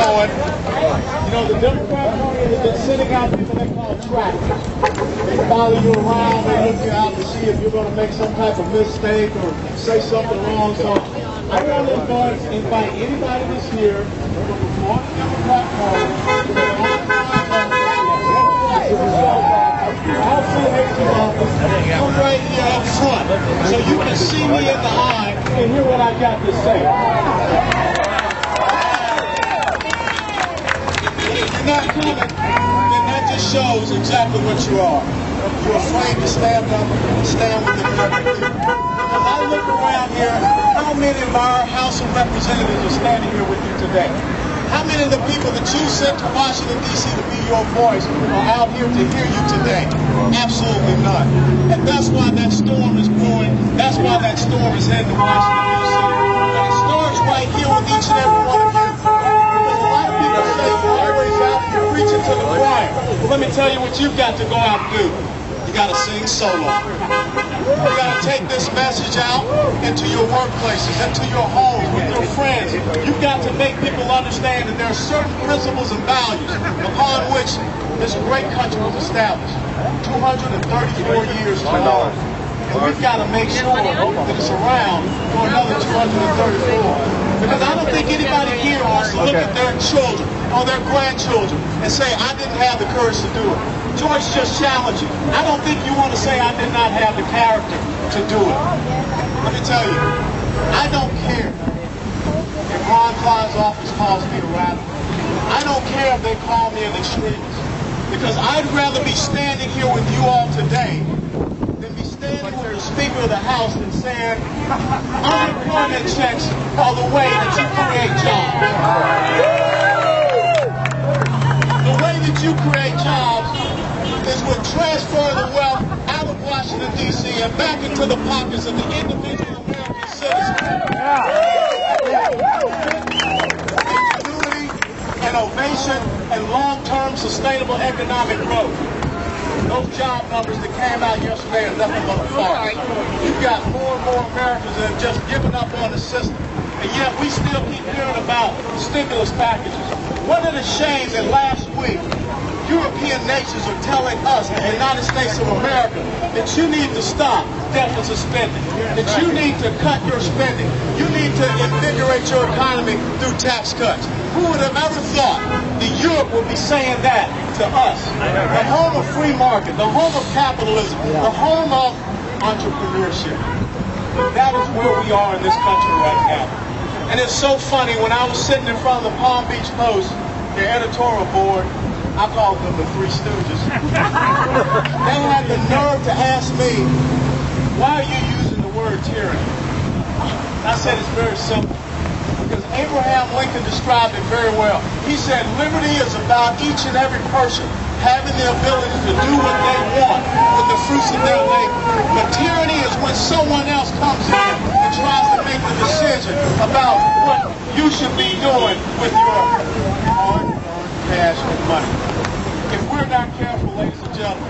going. You know, the Democrat Party has been sending out people they call trackers. They follow you around, they look you out to see if you're going to make some type of mistake or say something wrong. So I want to invite anybody that's here from the Florida Democrat Party to the come right here up front so you can see me in the eye and hear what I got to say. If you're not coming, then that just shows exactly what you are. You're afraid to stand up and stand with the people. Because I look around here, how many of our House of Representatives are standing here with you today? How many of the people that you sent to Washington, D.C. to be your voice are out here to hear you today? Absolutely none. And that's why that storm is brewing. That's why that storm is heading to Washington, D.C. And it starts right here with each and every one of you. Because a lot of people say you're always out here preaching to the choir. Well, let me tell you what you've got to go out and do. You got to sing solo. You got to take this message out into your workplaces, into your homes, with your friends. You've got to make people understand that there are certain principles and values upon which this great country was established 234 years ago. And we've got to make sure that it's around for another 234. Because I don't think anybody here wants to look at their children or their grandchildren and say, I didn't have the courage to do it. George just challenged you. I don't think you want to say I did not have the character to do it. Let me tell you, I don't care if Ron Klein's office calls me a radical. I don't care if they call me an extremist. Because I'd rather be standing here with you all today than be standing with the Speaker of the House and saying unemployment checks are the way that you create jobs. The way that you create jobs is with transferring the wealth out of Washington, D.C. and back into the pockets of the individual American citizen. Ingenuity, innovation, and long-term sustainable economic growth. Those job numbers that came out yesterday are nothing but a farce. You've got more and more Americans that have just given up on the system. And yet we still keep hearing about stimulus packages. Wasn't it a shame that last week European nations are telling us, the United States of America, that you need to stop deficit spending, that you need to cut your spending, you need to invigorate your economy through tax cuts. Who would have ever thought that Europe would be saying that to us? The home of free market, the home of capitalism, the home of entrepreneurship. That is where we are in this country right now. And it's so funny, when I was sitting in front of the Palm Beach Post, their editorial board, I called them the Three Stooges. They had the nerve to ask me, why are you using the word tyranny? I said it's very simple. Because Abraham Lincoln described it very well. He said liberty is about each and every person having the ability to do what they want with the fruits of their labor. But tyranny is when someone else comes in and tries to make the decision about what you should be doing with your hard cash and money. If we're not careful, ladies and gentlemen,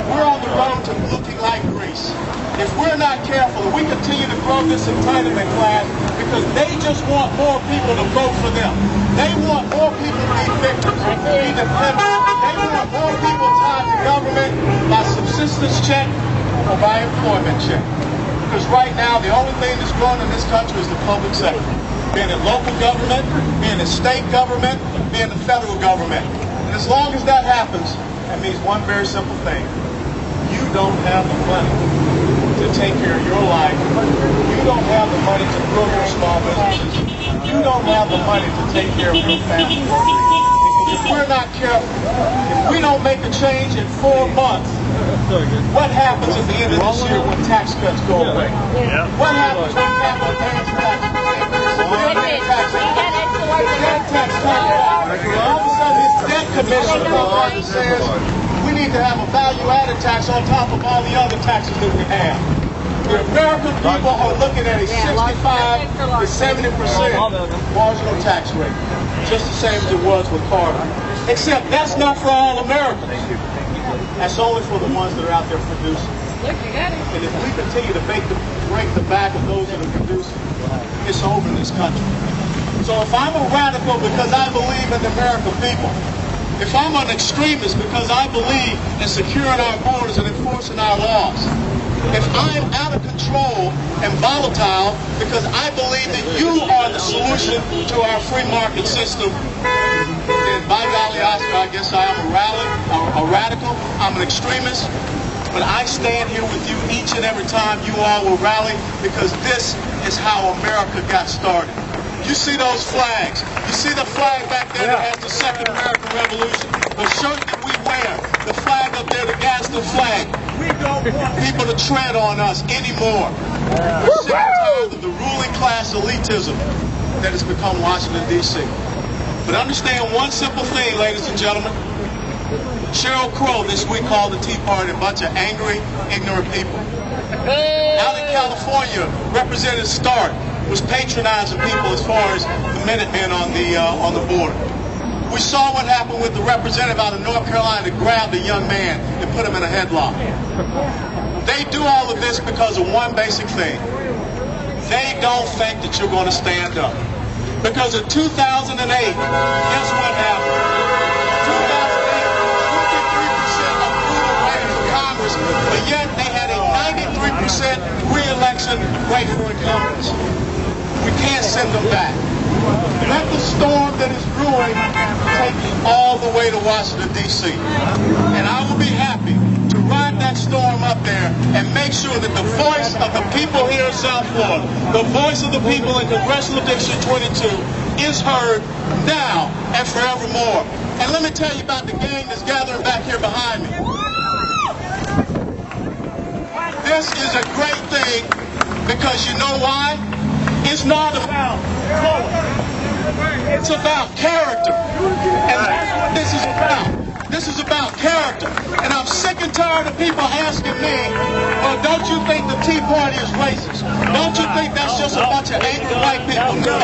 we're on the road to looking like Greece. If we're not careful, if we continue to grow this entitlement class, because they just want more people to vote for them. They want more people to be victims, to be dependent. They want more people tied to government by subsistence check or by employment check. Because right now, the only thing that's growing in this country is the public sector. Being in local government, being in state government, being in the federal government. And as long as that happens, that means one very simple thing. You don't have the money to take care of your life. You don't have the money to grow your small businesses. You don't have the money to take care of your family. If we're not careful, if we don't make a change in 4 months, what happens at the end of this year when tax cuts go away? What happens when capital gains taxes? All of a sudden, this debt commission comes out and says we need to have a value-added tax on top of all the other taxes that we have. The American people are looking at a 65 to 70% marginal tax rate, just the same as it was with Carter. Except that's not for all Americans. That's only for the ones that are out there producing. And if we continue to break the back of those that are producing, it's over in this country. So if I'm a radical because I believe in the American people, if I'm an extremist because I believe in securing our borders and enforcing our laws, if I'm out of control and volatile because I believe that you are the solution to our free market system, then by golly, Oscar, I guess I am a radical, I'm an extremist, but I stand here with you each and every time you all will rally, because this is how America got started. You see those flags. You see the flag back there that has the Second American Revolution. The shirt that we wear, the flag up there, the Gadsden flag. We don't want people to tread on us anymore. We're sick and tired of the ruling class elitism that has become Washington, D.C. But understand one simple thing, ladies and gentlemen. Sheryl Crow this week called the Tea Party a bunch of angry, ignorant people. Out in California, Representative Stark was patronizing people as far as the Minutemen on the border. We saw what happened with the representative out of North Carolina that grabbed a young man and put him in a headlock. They do all of this because of one basic thing. They don't think that you're going to stand up. Because in 2008, guess what happened? 2008, 23% approval rating for Congress, but yet they had a 93% re-election rate for incumbents. We can't send them back. Let the storm that is brewing take you all the way to Washington, D.C. And I will be happy to ride that storm up there and make sure that the voice of the people here in South Florida, the voice of the people in Congressional District 22 is heard now and forevermore. And let me tell you about the gang that's gathering back here behind me. This is a great thing because you know why? It's not about color. It's about character. And that's what this is about. This is about character. And I'm sick and tired of people asking me, well, don't you think the Tea Party is racist? Don't you think that's just a bunch of angry white people? No.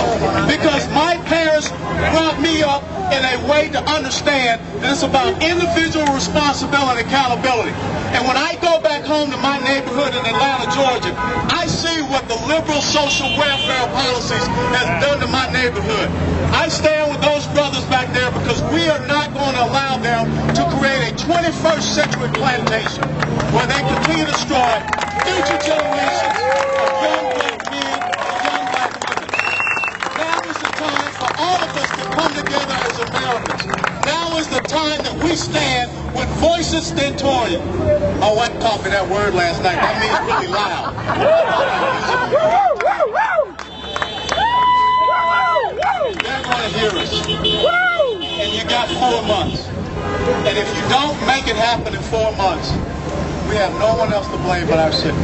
Because my parents brought me up in a way to understand that it's about individual responsibility and accountability. And when I go back home to my neighborhood in Atlanta, Georgia, I see what the liberal social welfare policies has done to my neighborhood. I stand with those brothers back there because we are not going to allow them to create a 21st century plantation where they continue to destroy future generations of young black men and young black women. Now is the time for all of us to come together as Americans. Now is the time that we stand with voices stentorian. Oh, I copied that word last night. That means really loud. They're going to hear us. And you got 4 months. And if you don't make it happen in 4 months, we have no one else to blame but ourselves.